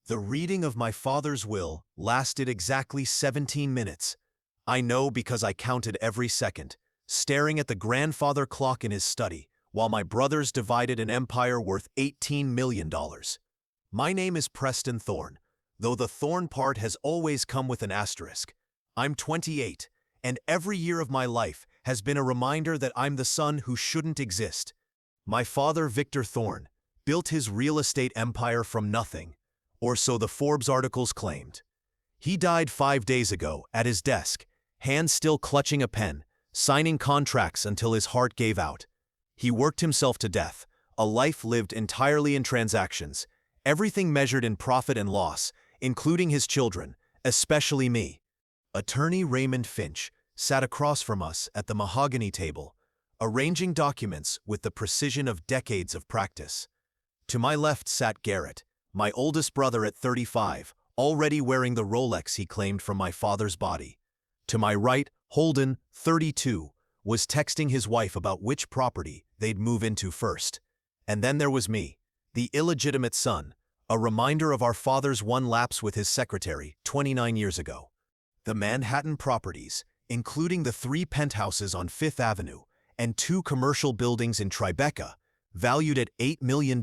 The reading of my father's will lasted exactly 17 minutes. I know because I counted every second, staring at the grandfather clock in his study, while my brothers divided an empire worth $18 million. My name is Preston Thorne, though the Thorne part has always come with an asterisk. I'm 28, and every year of my life has been a reminder that I'm the son who shouldn't exist. My father, Victor Thorne, built his real estate empire from nothing, or so the Forbes articles claimed. He died 5 days ago at his desk, hands still clutching a pen, signing contracts until his heart gave out. He worked himself to death, a life lived entirely in transactions, everything measured in profit and loss, including his children, especially me. Attorney Raymond Finch sat across from us at the mahogany table, arranging documents with the precision of decades of practice. To my left sat Garrett, my oldest brother at 35, already wearing the Rolex he claimed from my father's body. To my right, Holden, 32, was texting his wife about which property they'd move into first. And then there was me, the illegitimate son, a reminder of our father's one lapse with his secretary 29 years ago. The Manhattan properties, including the 3 penthouses on Fifth Avenue and 2 commercial buildings in Tribeca, valued at $8 million.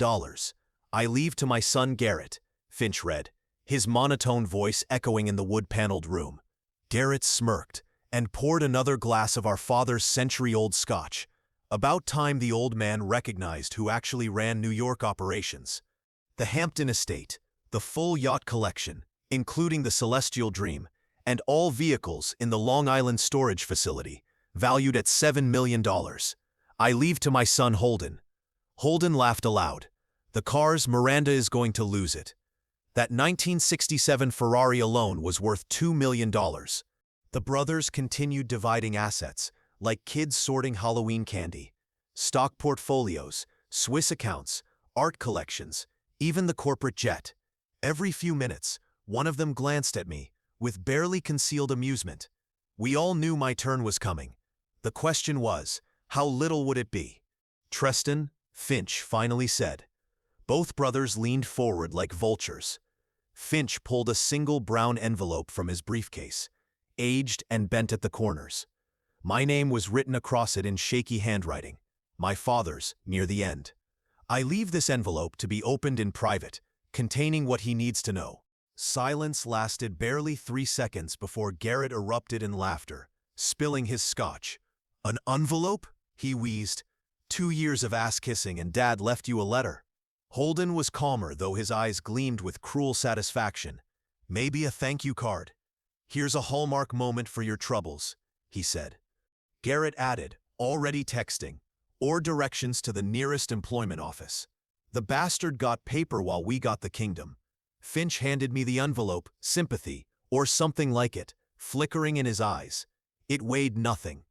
I leave to my son Garrett, Finch read, his monotone voice echoing in the wood-paneled room. Garrett smirked and poured another glass of our father's century-old scotch. About time the old man recognized who actually ran New York operations. The Hampton estate, the full yacht collection, including the Celestial Dream, and all vehicles in the Long Island storage facility, valued at $7 million. I leave to my son Holden. Holden laughed aloud. The cars, Miranda is going to lose it. That 1967 Ferrari alone was worth $2 million. The brothers continued dividing assets, like kids sorting Halloween candy. Stock portfolios, Swiss accounts, art collections, even the corporate jet. Every few minutes, one of them glanced at me, with barely concealed amusement. We all knew my turn was coming. The question was, how little would it be? Preston, Finch finally said. Both brothers leaned forward like vultures. Finch pulled a single brown envelope from his briefcase, aged and bent at the corners. My name was written across it in shaky handwriting, my father's, near the end. I leave this envelope to be opened in private, containing what he needs to know. Silence lasted barely 3 seconds before Garrett erupted in laughter, spilling his scotch. An envelope? He wheezed. 2 years of ass-kissing and Dad left you a letter. Holden was calmer, though his eyes gleamed with cruel satisfaction. Maybe a thank you card. Here's a hallmark moment for your troubles, he said. Garrett added, already texting, or directions to the nearest employment office. The bastard got paper while we got the kingdom. Finch handed me the envelope, sympathy, or something like it, flickering in his eyes. It weighed nothing.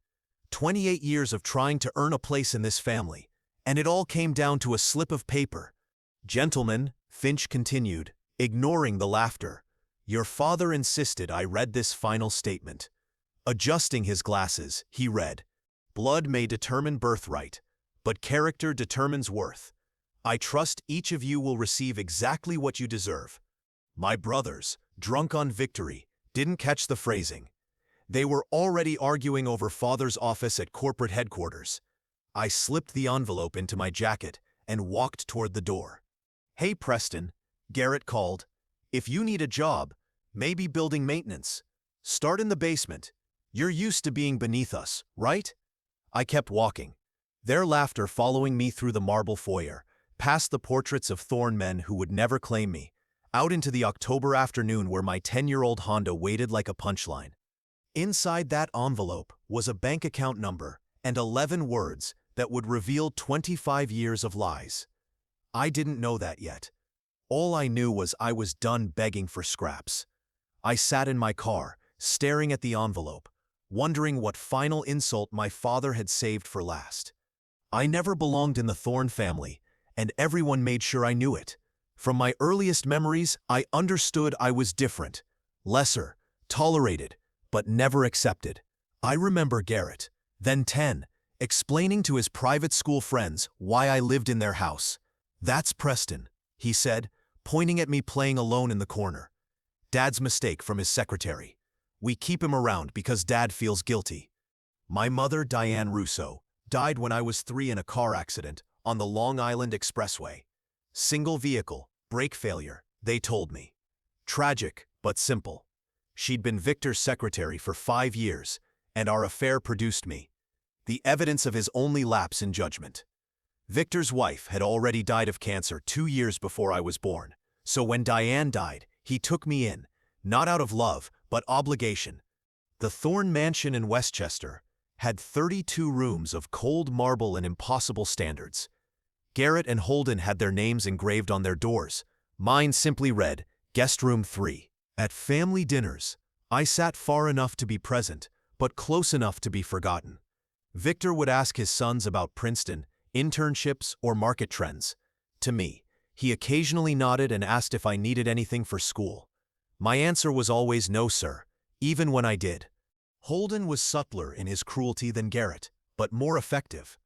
28 years of trying to earn a place in this family, and it all came down to a slip of paper. Gentlemen, Finch continued, ignoring the laughter, your father insisted I read this final statement. Adjusting his glasses, he read, blood may determine birthright, but character determines worth. I trust each of you will receive exactly what you deserve. My brothers, drunk on victory, didn't catch the phrasing. They were already arguing over father's office at corporate headquarters. I slipped the envelope into my jacket and walked toward the door. Hey Preston, Garrett called. If you need a job, maybe building maintenance, start in the basement. You're used to being beneath us, right? I kept walking, their laughter following me through the marble foyer, past the portraits of Thorne men who would never claim me, out into the October afternoon where my 10-year-old Honda waited like a punchline. Inside that envelope was a bank account number and 11 words that would reveal 25 years of lies. I didn't know that yet. All I knew was I was done begging for scraps. I sat in my car, staring at the envelope, wondering what final insult my father had saved for last. I never belonged in the Thorne family, and everyone made sure I knew it. From my earliest memories, I understood I was different, lesser, tolerated, but never accepted. I remember Garrett, then 10, explaining to his private school friends why I lived in their house. That's Preston, he said, pointing at me playing alone in the corner. Dad's mistake from his secretary. We keep him around because Dad feels guilty. My mother, Diane Russo, died when I was 3 in a car accident on the Long Island Expressway. Single vehicle, brake failure, they told me. Tragic, but simple. She'd been Victor's secretary for 5 years, and our affair produced me. The evidence of his only lapse in judgment. Victor's wife had already died of cancer 2 years before I was born, so when Diane died, he took me in, not out of love, but obligation. The Thorne Mansion in Westchester had 32 rooms of cold marble and impossible standards. Garrett and Holden had their names engraved on their doors. Mine simply read, Guest Room 3. At family dinners, I sat far enough to be present, but close enough to be forgotten. Victor would ask his sons about Princeton, internships, or market trends. To me, he occasionally nodded and asked if I needed anything for school. My answer was always no, sir, even when I did. Holden was subtler in his cruelty than Garrett, but more effective.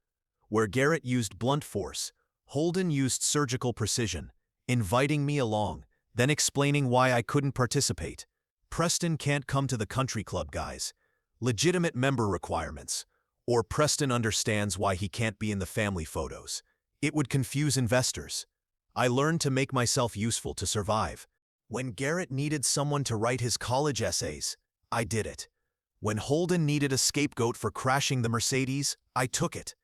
Where Garrett used blunt force, Holden used surgical precision, inviting me along, then explaining why I couldn't participate. Preston can't come to the country club, guys. Legitimate member requirements. Or Preston understands why he can't be in the family photos. It would confuse investors. I learned to make myself useful to survive. When Garrett needed someone to write his college essays, I did it. When Holden needed a scapegoat for crashing the Mercedes, I took it.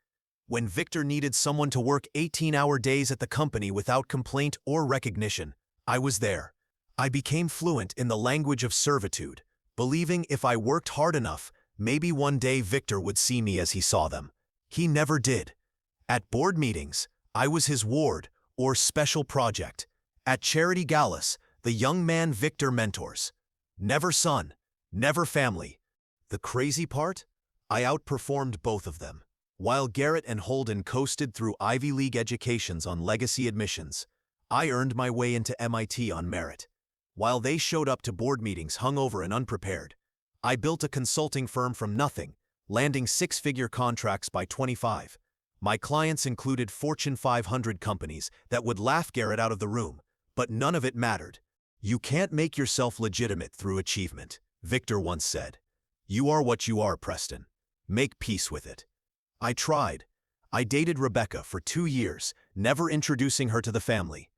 When Victor needed someone to work 18-hour days at the company without complaint or recognition, I was there. I became fluent in the language of servitude, believing if I worked hard enough, maybe one day Victor would see me as he saw them. He never did. At board meetings, I was his ward or special project. At charity galas, the young man Victor mentors. Never son, never family. The crazy part? I outperformed both of them. While Garrett and Holden coasted through Ivy League educations on legacy admissions, I earned my way into MIT on merit. While they showed up to board meetings hungover and unprepared, I built a consulting firm from nothing, landing 6-figure contracts by 25. My clients included Fortune 500 companies that would laugh Garrett out of the room, but none of it mattered. You can't make yourself legitimate through achievement, Victor once said. You are what you are, Preston. Make peace with it. I tried. I dated Rebecca for 2 years, never introducing her to the family.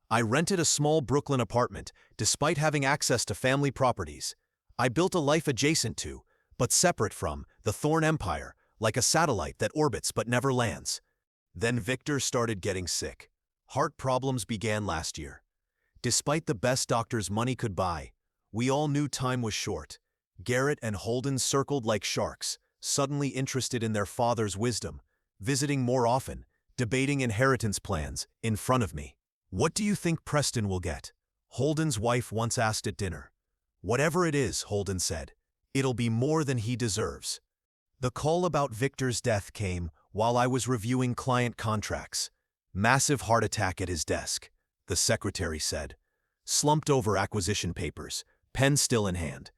I rented a small Brooklyn apartment, despite having access to family properties. I built a life adjacent to, but separate from, the Thorne Empire, like a satellite that orbits but never lands. Then Victor started getting sick. Heart problems began last year. Despite the best doctors money could buy, we all knew time was short. Garrett and Holden circled like sharks, suddenly interested in their father's wisdom, visiting more often, debating inheritance plans, in front of me. What do you think Preston will get? Holden's wife once asked at dinner. Whatever it is, Holden said, it'll be more than he deserves. The call about Victor's death came while I was reviewing client contracts. Massive heart attack at his desk, the secretary said. Slumped over acquisition papers, pen still in hand.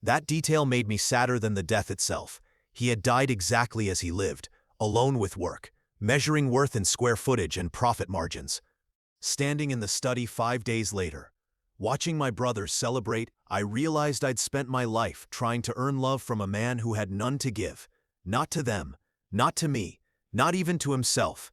That detail made me sadder than the death itself. He had died exactly as he lived, alone with work, measuring worth in square footage and profit margins. Standing in the study 5 days later, watching my brothers celebrate, I realized I'd spent my life trying to earn love from a man who had none to give. Not to them, not to me, not even to himself.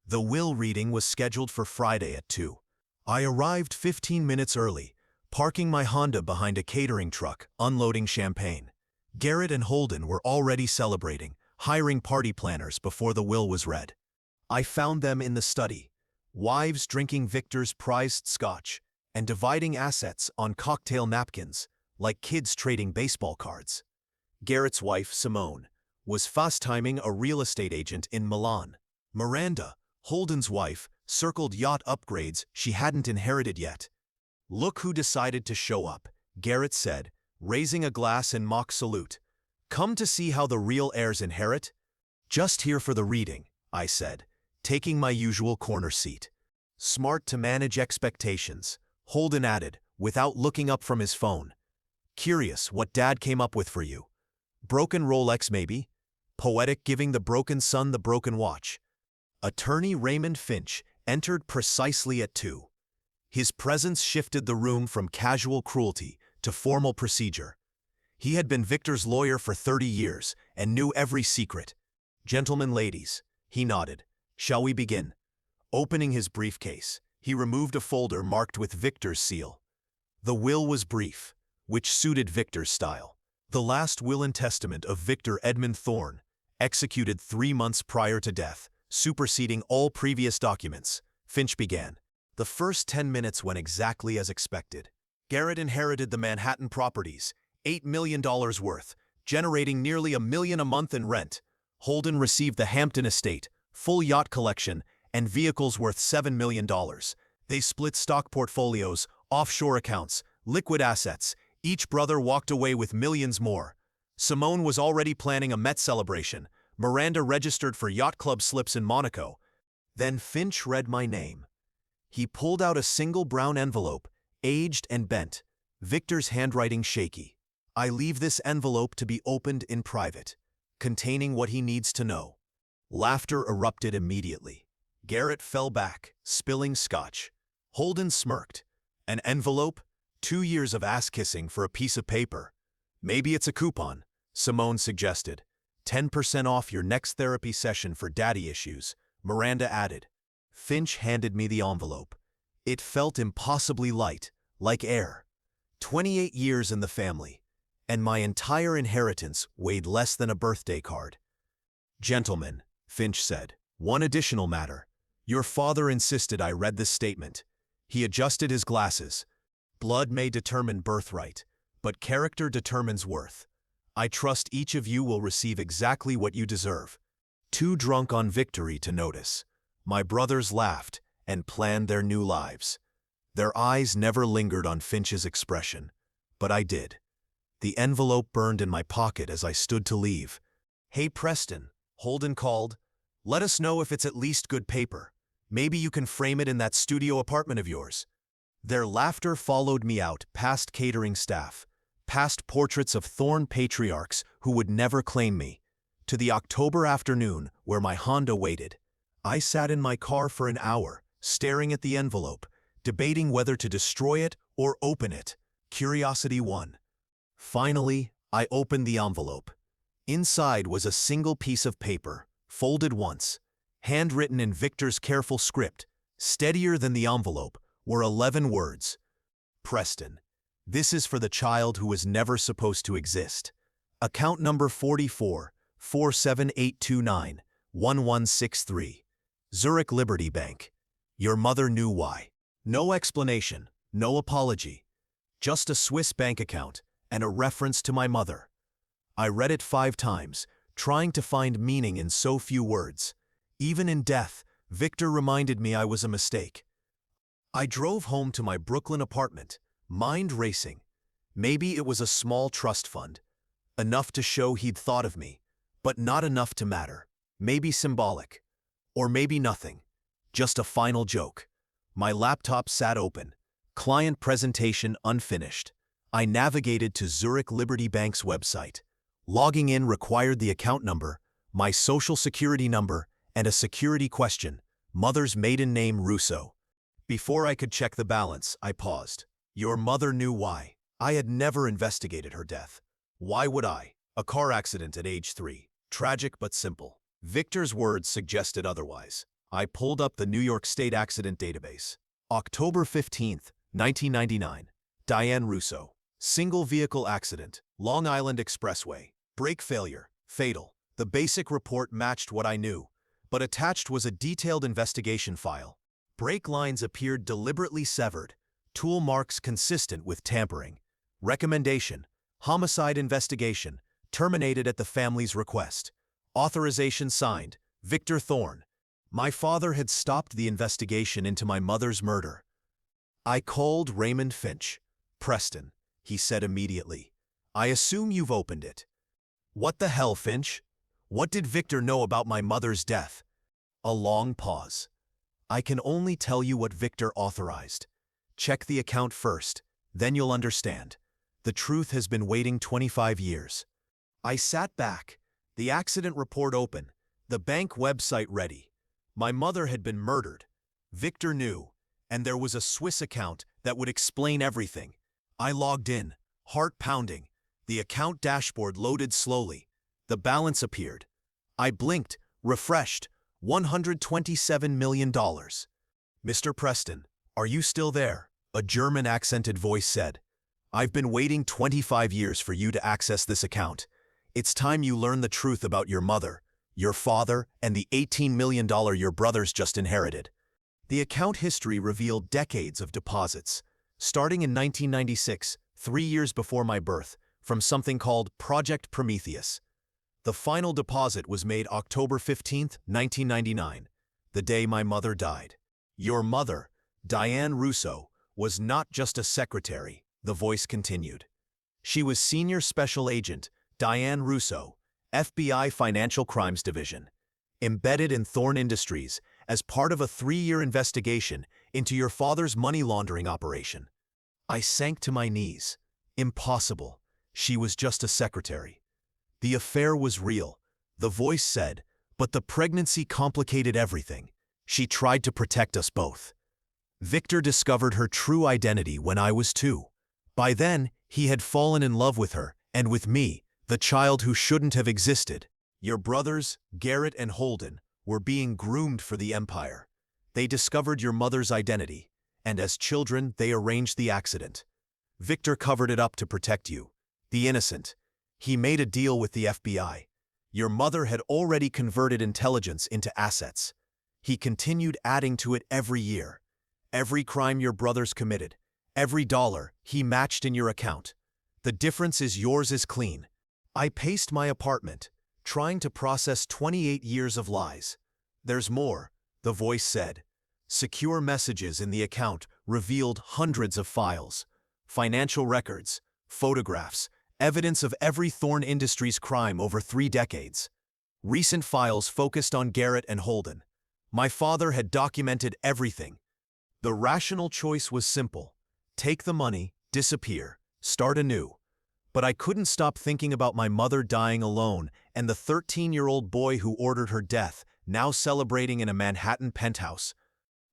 The will reading was scheduled for Friday at 2. I arrived 15 minutes early, parking my Honda behind a catering truck, unloading champagne. Garrett and Holden were already celebrating, hiring party planners before the will was read. I found them in the study, wives drinking Victor's prized scotch and dividing assets on cocktail napkins, like kids trading baseball cards. Garrett's wife, Simone, was fast-timing a real estate agent in Milan. Miranda, Holden's wife, circled yacht upgrades she hadn't inherited yet. Look who decided to show up, Garrett said, raising a glass in mock salute. Come to see how the real heirs inherit? Just here for the reading, I said, taking my usual corner seat. Smart to manage expectations, Holden added, without looking up from his phone. Curious what Dad came up with for you. Broken Rolex maybe? Poetic giving the broken son the broken watch. Attorney Raymond Finch entered precisely at 2. His presence shifted the room from casual cruelty to formal procedure. He had been Victor's lawyer for 30 years and knew every secret. "Gentlemen, ladies," he nodded. "Shall we begin?" Opening his briefcase, he removed a folder marked with Victor's seal. The will was brief, which suited Victor's style. The last will and testament of Victor Edmund Thorne, executed 3 months prior to death, superseding all previous documents. Finch began. The first 10 minutes went exactly as expected. Garrett inherited the Manhattan properties, $8 million worth, generating nearly $1 million a month in rent. Holden received the Hampton estate, full yacht collection, and vehicles worth $7 million. They split stock portfolios, offshore accounts, liquid assets. Each brother walked away with millions more. Simone was already planning a Met celebration. Miranda registered for yacht club slips in Monaco. Then Finch read my name. He pulled out a single brown envelope, aged and bent, Victor's handwriting shaky. "I leave this envelope to be opened in private, containing what he needs to know." Laughter erupted immediately. Garrett fell back, spilling scotch. Holden smirked. "An envelope? 2 years of ass-kissing for a piece of paper." "Maybe it's a coupon," Simone suggested. 10% off your next therapy session for daddy issues," Miranda added. Finch handed me the envelope. It felt impossibly light, like air. 28 years in the family, and my entire inheritance weighed less than a birthday card. "Gentlemen," Finch said, "one additional matter. Your father insisted I read this statement." He adjusted his glasses. "Blood may determine birthright, but character determines worth. I trust each of you will receive exactly what you deserve." Too drunk on victory to notice, my brothers laughed and planned their new lives. Their eyes never lingered on Finch's expression, but I did. The envelope burned in my pocket as I stood to leave. "Hey Preston," Holden called. "Let us know if it's at least good paper. Maybe you can frame it in that studio apartment of yours." Their laughter followed me out past catering staff, past portraits of Thorne patriarchs who would never claim me, to the October afternoon where my Honda waited. I sat in my car for an hour, staring at the envelope, debating whether to destroy it or open it. Curiosity won. Finally, I opened the envelope. Inside was a single piece of paper, folded once. Handwritten in Victor's careful script, steadier than the envelope, were 11 words. "Preston, this is for the child who was never supposed to exist. Account number 44 47829 1163. Zurich Liberty Bank. Your mother knew why." No explanation, no apology. Just a Swiss bank account and a reference to my mother. I read it 5 times, trying to find meaning in so few words. Even in death, Victor reminded me I was a mistake. I drove home to my Brooklyn apartment, mind racing. Maybe it was a small trust fund, enough to show he'd thought of me, but not enough to matter. Maybe symbolic. Or maybe nothing. Just a final joke. My laptop sat open, client presentation unfinished. I navigated to Zurich Liberty Bank's website. Logging in required the account number, my social security number, and a security question, mother's maiden name Russo. Before I could check the balance, I paused. Your mother knew why. I had never investigated her death. Why would I? A car accident at age 3. Tragic but simple. Victor's words suggested otherwise. I pulled up the New York State Accident Database. October 15, 1999. Diane Russo. Single vehicle accident, Long Island Expressway. Brake failure, fatal. The basic report matched what I knew, but attached was a detailed investigation file. Brake lines appeared deliberately severed, tool marks consistent with tampering. Recommendation: homicide investigation, terminated at the family's request. Authorization signed, Victor Thorne. My father had stopped the investigation into my mother's murder. I called Raymond Finch. "Preston," he said immediately. "I assume you've opened it." "What the hell, Finch? What did Victor know about my mother's death?" A long pause. "I can only tell you what Victor authorized. Check the account first, then you'll understand. The truth has been waiting 25 years. I sat back, the accident report open, the bank website ready. My mother had been murdered. Victor knew, and there was a Swiss account that would explain everything. I logged in, heart pounding. The account dashboard loaded slowly. The balance appeared. I blinked, refreshed. $127 million. Mr. Preston, are you still there? A German-accented voice said. I've been waiting 25 years for you to access this account. It's time you learn the truth about your mother, your father, and the $18 million your brothers just inherited. The account history revealed decades of deposits, starting in 1996, 3 years before my birth, from something called Project Prometheus. The final deposit was made October 15, 1999, the day my mother died. Your mother, Diane Russo, was not just a secretary, the voice continued. She was Senior Special Agent Diane Russo, FBI Financial Crimes Division, embedded in Thorn Industries as part of a 3-year investigation into your father's money laundering operation. I sank to my knees. Impossible. She was just a secretary. The affair was real, the voice said, but the pregnancy complicated everything. She tried to protect us both. Victor discovered her true identity when I was 2. By then, he had fallen in love with her, and with me, the child who shouldn't have existed. Your brothers, Garrett and Holden, were being groomed for the empire. They discovered your mother's identity, and as children, they arranged the accident. Victor covered it up to protect you, the innocent. He made a deal with the FBI. Your mother had already converted intelligence into assets. He continued adding to it every year. Every crime your brothers committed, every dollar he matched in your account. The difference is yours is clean. I paced my apartment, trying to process 28 years of lies. There's more, the voice said. Secure messages in the account revealed hundreds of files, financial records, photographs, evidence of every Thorn Industries crime over 3 decades. Recent files focused on Garrett and Holden. My father had documented everything. The rational choice was simple. Take the money, disappear, start anew. But I couldn't stop thinking about my mother dying alone and the 13-year-old boy who ordered her death, now celebrating in a Manhattan penthouse.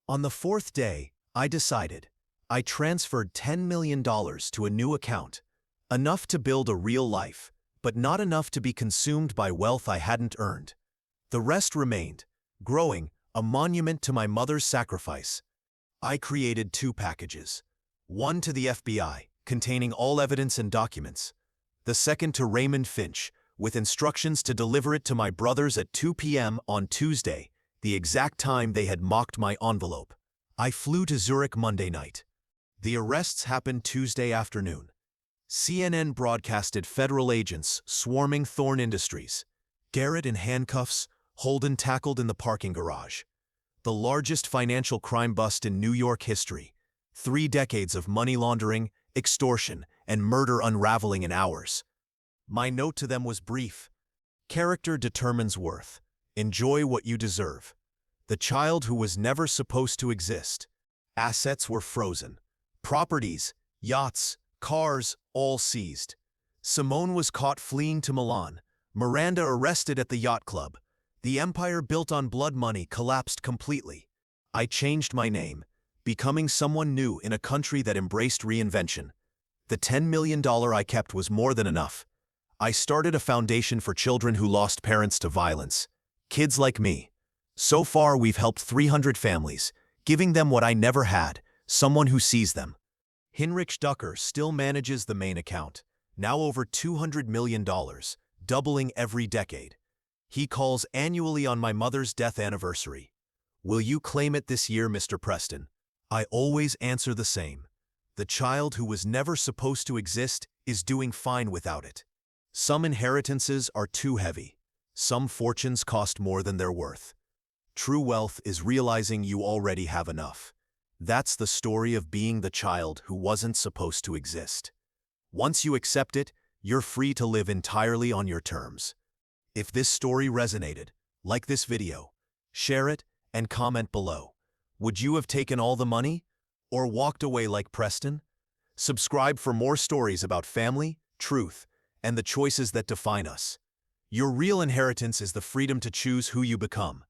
On the 4th day, I decided. I transferred $10 million to a new account. Enough to build a real life, but not enough to be consumed by wealth I hadn't earned. The rest remained, growing, a monument to my mother's sacrifice. I created 2 packages. One to the FBI, containing all evidence and documents. The second to Raymond Finch, with instructions to deliver it to my brothers at 2 p.m. on Tuesday, the exact time they had mocked my envelope. I flew to Zurich Monday night. The arrests happened Tuesday afternoon. CNN broadcasted federal agents swarming Thorn Industries. Garrett in handcuffs, Holden tackled in the parking garage. The largest financial crime bust in New York history. 3 decades of money laundering, extortion, and murder unraveling in hours. My note to them was brief. Character determines worth. Enjoy what you deserve. The child who was never supposed to exist. Assets were frozen. Properties, yachts, cars, all seized. Simone was caught fleeing to Milan. Miranda arrested at the yacht club. The empire built on blood money collapsed completely. I changed my name, becoming someone new in a country that embraced reinvention. The $10 million I kept was more than enough. I started a foundation for children who lost parents to violence. Kids like me. So far, we've helped 300 families, giving them what I never had, someone who sees them. Heinrich Ducker still manages the main account, now over $200 million, doubling every decade. He calls annually on my mother's death anniversary. Will you claim it this year, Mr. Preston? I always answer the same. The child who was never supposed to exist is doing fine without it. Some inheritances are too heavy. Some fortunes cost more than they're worth. True wealth is realizing you already have enough. That's the story of being the child who wasn't supposed to exist. Once you accept it, you're free to live entirely on your terms. If this story resonated, like this video, share it, and comment below. Would you have taken all the money? Or walked away like Preston? Subscribe for more stories about family, truth, and the choices that define us. Your real inheritance is the freedom to choose who you become.